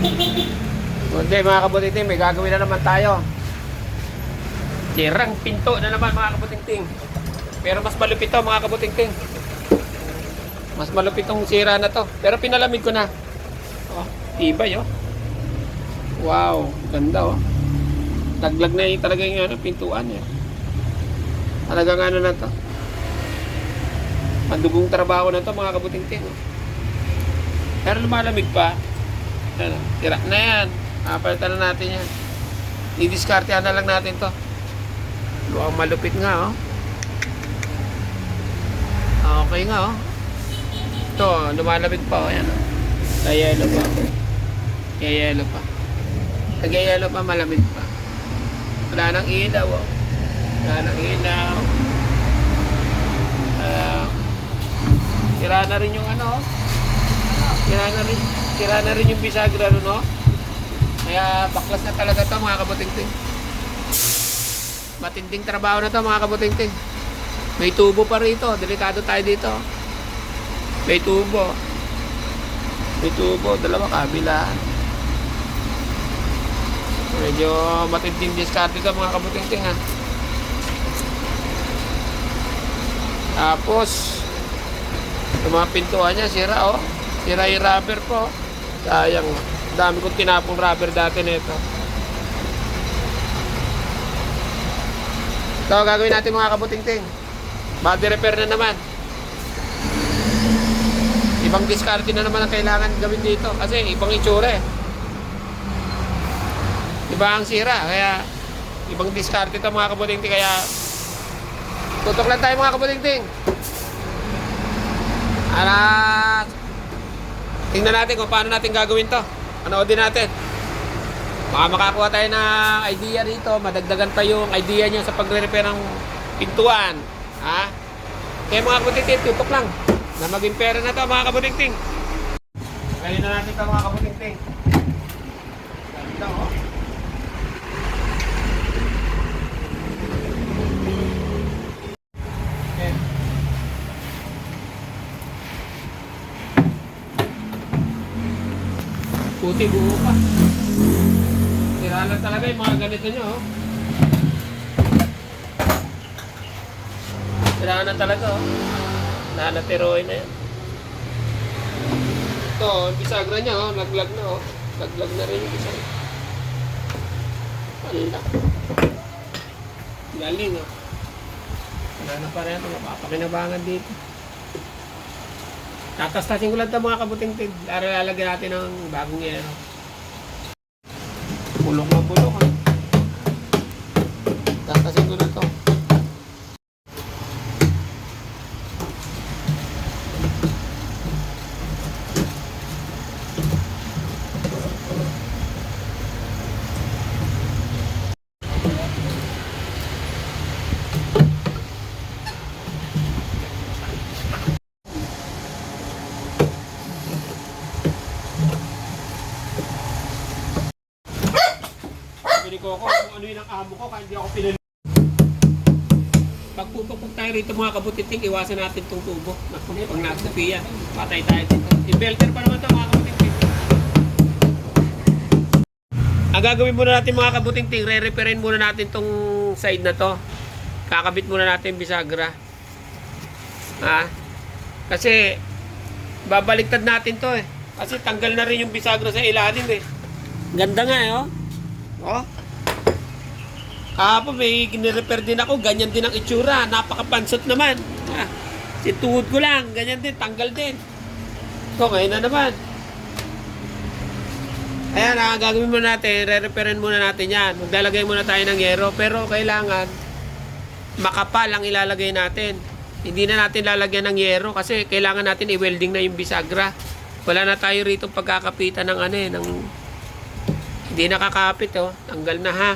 Hindi mga kabuting-ting, may gagawin na naman tayo. Sirang pinto na naman mga kabuting-ting. Pero mas malupit to mga kabuting-ting. Mas malupit tong sira na to. Pero pinalamig ko na. Oh, tibay oh. Wow, ganda oh. Daglag na yung talaga yung ano, pintuan eh. Talagang ano na to. Pandugong trabaho na to mga kabuting-ting oh. Pero lumalamig pa. Ano, tira na yan. Palitan na natin yan. I-discartehan na lang natin to. Luang malupit nga oh. Okay nga oh. Ito, lumalamig pa oh. Ayan oh. Nayelo pa. Nayelo pa. Nagayelo pa, malamig pa. Wala nang ilaw oh. Wala nang ilaw. Sira na rin yung ano oh. Sira na rin yung bisagra no. Kaya baklas na talaga to mga kabuting-ting. Matinding trabaho na to mga kabuting-ting. May tubo pa rito. Delikado tayo dito. May tubo. May tubo. Dalawa kabilaan. Medyo matinding diskarte to mga kabuting-ting ha. Tapos yung mga pintuan niya sira oh. Sira yung rubber po. Sayang. Dami kong tinapong rubber dati nito. Ito gagawin natin mga kabuting-ting. Body repair na naman. Ibang discard na naman ang kailangan gawin dito. Kasi ibang itsura eh. Iba ang sira. Kaya ibang discard ito mga kabuting-ting. Kaya tutok lang tayo mga kabuting-ting. Tingnan natin kung paano natin gagawin to. Panoodin natin. Baka makakuha tayo na idea rito. Madagdagan pa yung idea niya sa pagre-repair ng pintuan. Ha? Kaya mga kabuting-ting, tutok lang. Na maging pera na to mga kabuting-ting. Gawin na natin ito mga kabuting-ting. Ganda oh. Puti buo pa. Sira lang talaga yung mga ganito nyo oh. Sira na talaga oh. Nanatiroy na yan. Ito, bisagra niya oh. Laglag na oh. Laglag na rin yung bisagra. Wala. Galing oh. Wala na pa rin ito. Mapapakinabangan dito. Tatastasin ko lang ito mga kabuting-ting. Lalagyan natin ng bagong yero. Bulok na bulok. Tatastasin ko na ito. Ko kung ano yun ang amo ko, kaya hindi ako pinali. Pagpupukpok tayo rito mga kabuting-ting, iwasan natin itong tubo. Pag nagsapiya, patay tayo dito. Inverter pa naman ito mga kabuting-ting. Ang gagawin muna natin mga kabuting-ting, re-repairin muna natin itong side na to. Kakabit muna natin bisagra. Ha? Kasi babaliktad natin to eh. Kasi tanggal na rin yung bisagra sa ilalim eh. Ganda nga eh oh. Oh. May gine-repair din ako, ganyan din ang itsura, napakapansot naman. Situhod ko lang, ganyan din, tanggal din. So, ngayon na naman. Ayan, gagawin muna natin, re-repairin muna natin yan. Maglalagay muna tayo ng yero, pero kailangan makapal ang ilalagay natin. Hindi na natin lalagyan ng yero kasi kailangan natin i-welding na yung bisagra. Wala na tayo rito pagkakapitan ng ano eh, hindi nakakapit oh, tanggal na ha.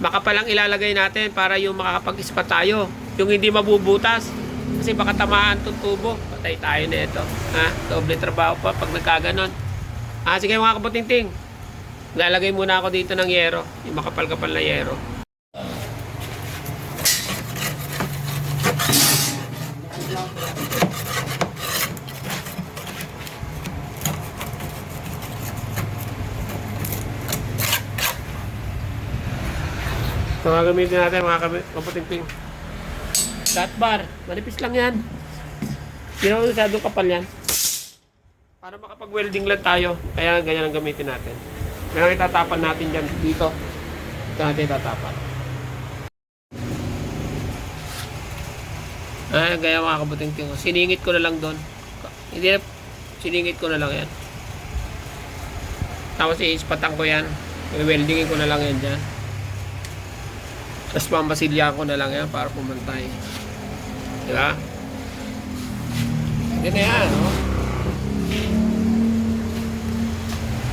Makapal ang ilalagay natin para yung makakapag-ispat tayo. Yung hindi mabubutas. Kasi baka tamaan itong tubo. Patay tayo na ito. Ha? Doble trabaho pa pag nagkaganon. Sige mga kabuting-ting. Lalagay muna ako dito ng yero. Yung makapal-kapal na yero. Ito nga gamitin natin mga kaputing-ting. Flat bar. Manipis lang yan. Hindi naman masyadong kapal yan. Para makapag-welding lang tayo. Kaya ganyan ang gamitin natin. Kaya itatapan natin dyan dito. Ito natin itatapan. Gaya mga kaputing-ting. Siningit ko na lang doon. Hindi na, siningit ko na lang yan. Tapos iispatan ko yan. Weldingin ko na lang yan dyan. Tapos pamasilya ko na lang yan para pumantay. Diba? Hindi na yan, no?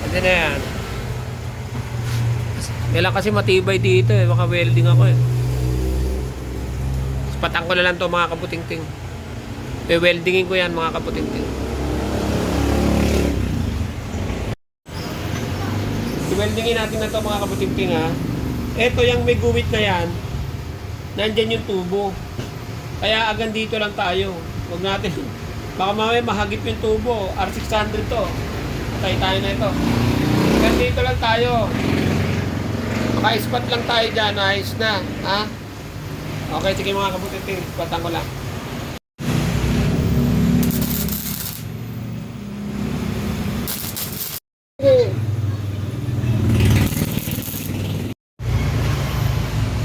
Hindi na yan. Kailan kasi matibay dito eh. Baka welding ako eh. Ispatan ko na lang to mga kaputing-ting. Weldingin ko yan mga kaputing-ting. I-weldingin natin na to mga kaputing-ting ha. Ito yung may guwit na yan, nandyan yung tubo. Kaya agad dito lang tayo. Huwag natin, baka mamaya mahagip yung tubo. R600 to. Patay tayo na ito. Agad dito lang tayo. Maka-spot lang tayo dyan. Ayos na. Ha? Okay, sige mga kabuting. Spotang ko lang.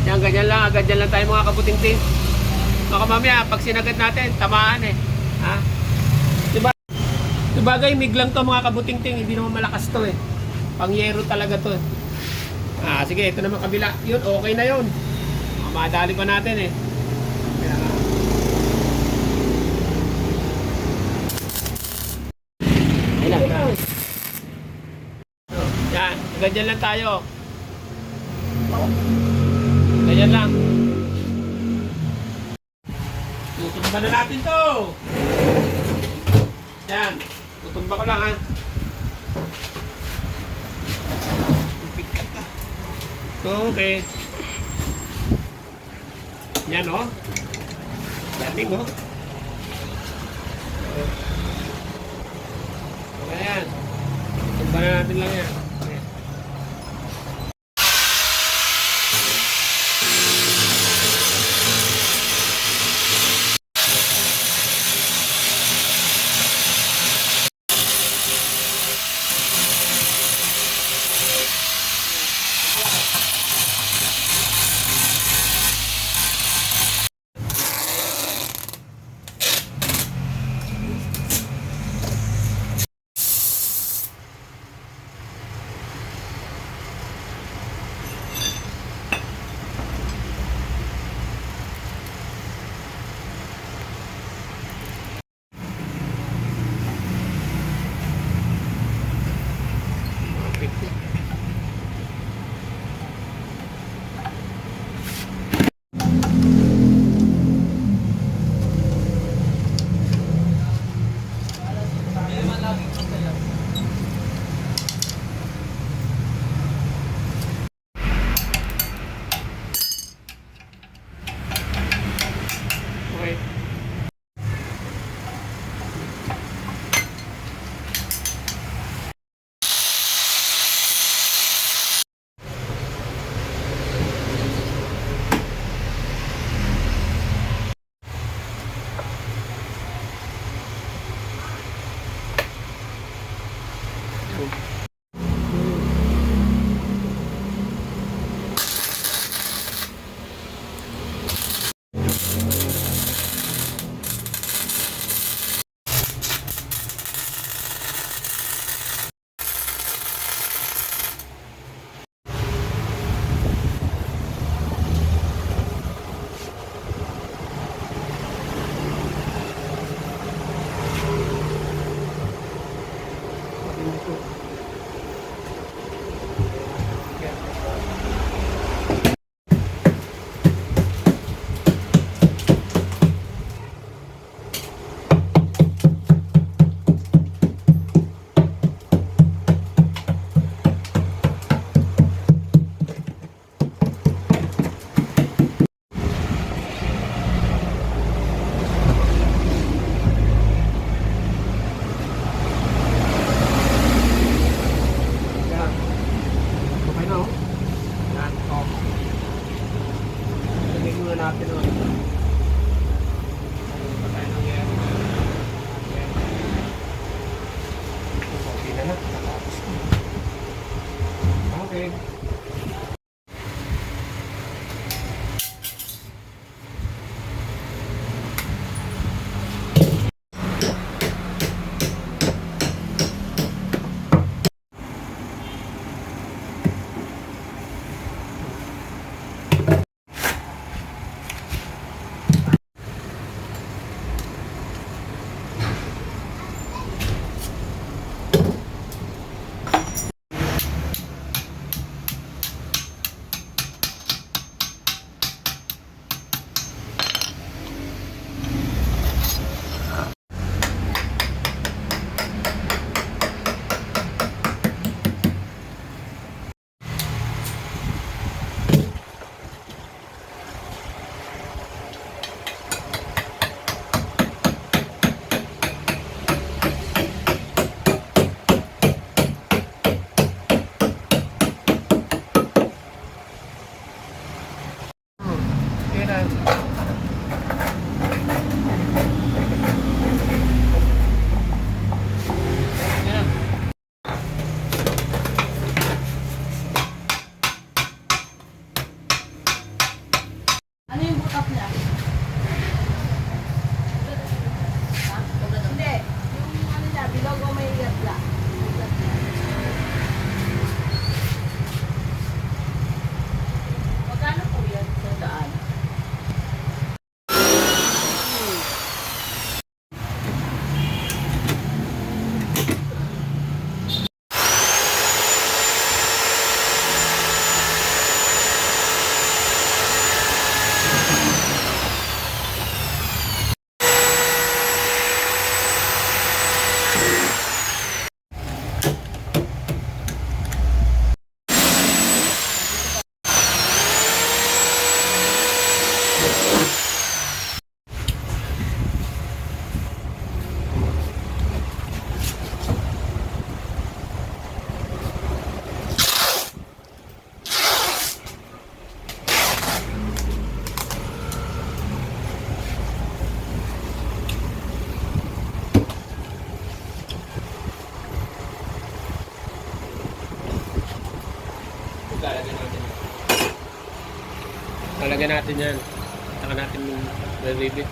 Yan, ganyan lang. Agad dyan lang tayo mga kaputing-ting. Baka mamaya, pag sinagat natin, tamaan eh. Ha? Diba? Sabagay, miglang to mga kabuting-ting. Hindi naman malakas to eh. Pangyero talaga to eh. Sige, ito naman kabila. Yun, okay na yun. Madali pa natin eh. Yan, ganyan lang tayo. Ganyan lang. Tutumba na natin to. Yan, tutumba ko lang ha. Okay. Yan o. Dating o. Okay yan. Tutumba na natin lang yan. tubig. Ano yung butak niya? Ha? Hindi. Yung ano niya, bilog o may gatla. Magkano po yan sa daan? Lalagyan natin yan. Saka natin yung ribit.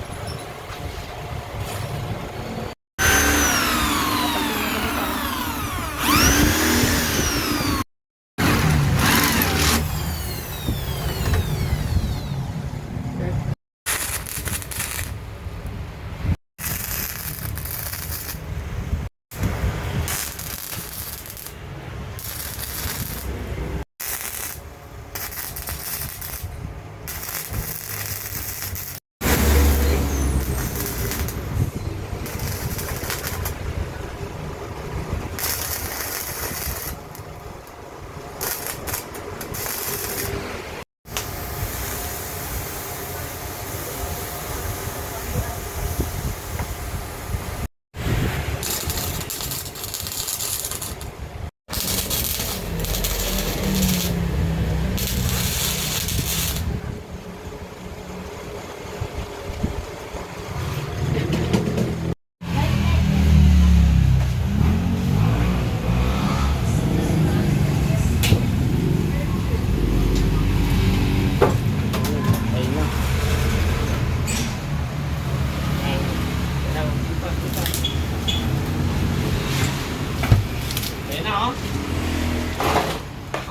Ayan na, oh.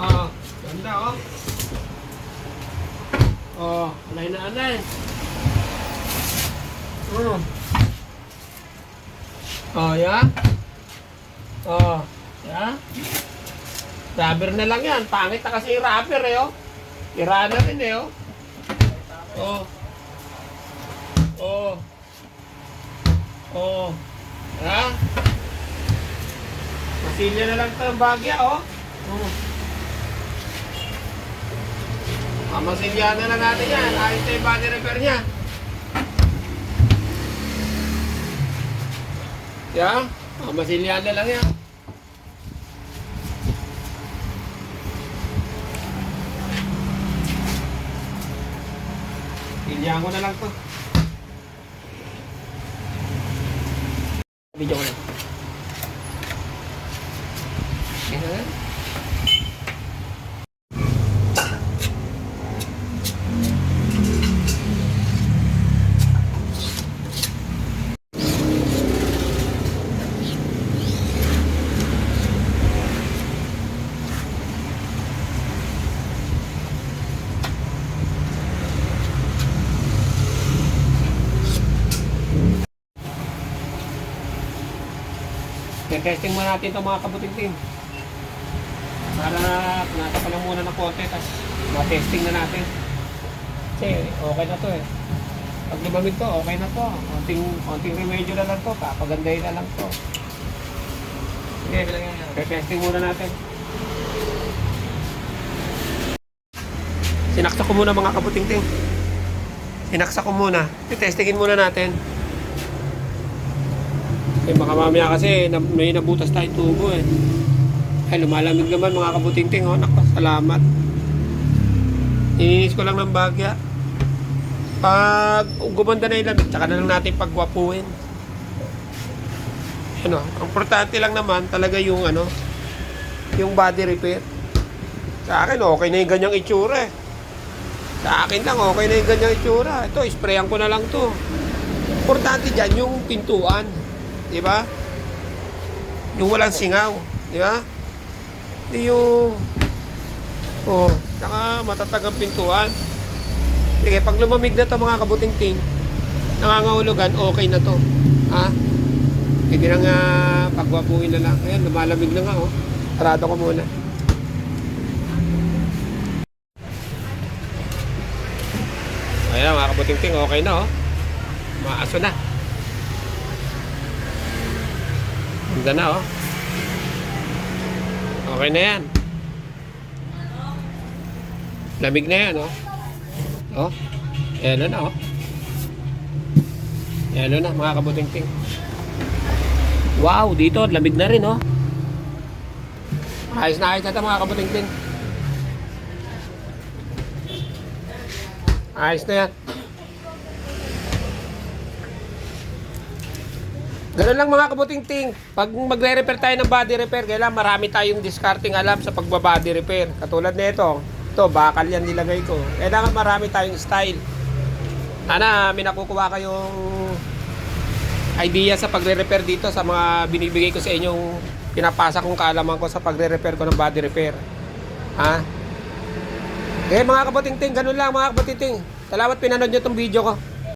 Oh, ganda, oh. Oh, alay na alay. Oh, ya. Oh, ya. Rubber na lang yan. Pangit na kasi yung rubber, eh, oh. Tira na rin, eh, oh. Oh. Oh. Oh. Ha? Masilya na lang ito ng bagya, oh. Masilya na lang natin yan. Ayos na yung body repair niya. Yeah? Masilya na lang yan. Silya ko na lang to. Video ko na. Testing muna natin itong mga kabuting-ting. Para nasa pa lang muna ng konti, tapos ma-testing na natin. Kasi okay na to eh. Pag lumamig to, okay na to. Konting remedyo na lang to, papagandahin na lang to. Sige, bilangin na. Testing muna natin. Sinaksak ko muna mga kabuting-ting. Sinaksak ko muna. Testingin muna natin. Eh baka mamaya kasi may nabutas tayong tubo eh. Ay lumalamig naman mga kabuting-ting. Oh, naku, salamat. Ininis ko lang ng bagya. Pag gumanda na yung lamig, tsaka na lang natin pagwapuhin. Ano, ang importante lang naman talaga yung ano, yung body repair. Sa akin okay na yung ganyang itsura eh. Sa akin lang okay na yung ganyang itsura. Ito, sprayan ko na lang to. Importante dyan yung pintuan. Di ba? Yung walang singaw. Di ba? Yung saka matatag ang pintuan. Sige, pag lumamig na to mga kabuting-ting, nangangahulugan, okay na to. Ha? Hindi na nga pagwapuin na lang. Ayan, lumalamig na nga oh. Sarado ko muna. Ayan mga kabuting-ting, okay na oh. Maaso na. Ganda na oh. Okay na yan. Lamig na yan oh. Oh. Ayan na oh. Ayan na mga kabuting-ting. Wow, dito lamig na rin oh. Ayos na ito mga kabuting-ting. Ayos na yan. Ganun lang mga kabuting-ting. Pag magre-repair tayo ng body repair, kailangan marami tayong discarding alam sa pagbabody repair. Katulad nito, ito bakal yan nilagay ko. Kailangan marami tayong style. Sana may nakukuha kayong idea sa pagre-repair dito sa mga binibigay ko sa inyong pinapasa kong kaalaman ko sa pagre-repair ko ng body repair. Ha? Okay mga kabuting-ting, ganun lang mga kabuting-ting. Salamat pinanood nyo itong video ko.